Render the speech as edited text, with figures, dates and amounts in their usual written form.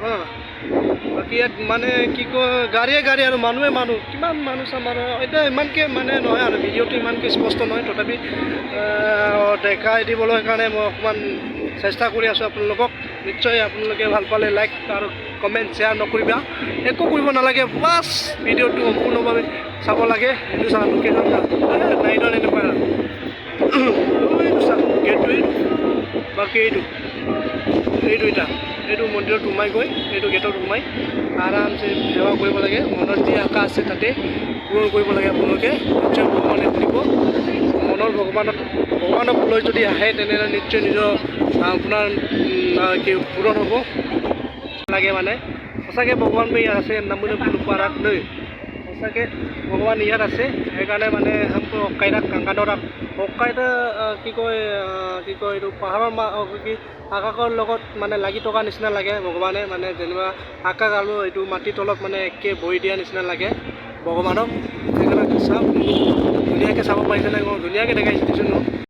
অঁ বাকী ইয়াত মানে কি কয় গাড়ী আৰু মানুহে মানুহ কিমান মানুহ চাম আৰু এতিয়া ইমানকৈ মানে নহয় আৰু ভিডিঅ'টো ইমানকৈ স্পষ্ট নহয় তথাপি দেখাই দিবলৈ কাৰণে মই অকণমান চেষ্টা কৰি আছোঁ আপোনালোকক নিশ্চয় আপোনালোকে ভাল পালে লাইক আৰু কমেণ্ট শ্বেয়াৰ নকৰিবা একো কৰিব নালাগে বাছ ভিডিঅ'টো সম্পূৰ্ণভাৱে চাব লাগে সেইটো চাওঁ লোকেশ্যন নাইডন এনেকুৱা এইটো চাওক গেটটো বাকী এইটো এইটো মন্দিৰত সোমাই গৈ এইটো গেটত সোমাই আৰামছে সেৱা কৰিব লাগে মনত যি আশা আছে তাতে পূৰণ কৰিব লাগে আপোনালোকে নিশ্চয় ভগৱানে শুনিব মনৰ ভগৱানক লৈ যদি আহে তেনেহ'লে নিশ্চয় নিজৰ আপোনাৰ কি পূৰণ হ'ব লাগে মানে সঁচাকৈ ভগৱান ইয়াত আছে নামলৈ পাৰাত লৈ সঁচাকৈ ভগৱান ইয়াত আছে সেইকাৰণে মানে অকাইৰাক কাংকাদৰাক অকাইতা কি কয় এইটো পাহাৰৰ কি আকাশৰ লগত মানে লাগি থকা নিচিনা লাগে ভগৱানে মানে যেনিবা আকাশ আৰু এইটো মাটিৰ তলত মানে একে বহি দিয়া নিচিনা লাগে ভগৱানক সেইকাৰণে চাওক ধুনীয়াকৈ চাব পাৰিছে নাই মই ধুনীয়াকৈ দেখাইছোঁ ন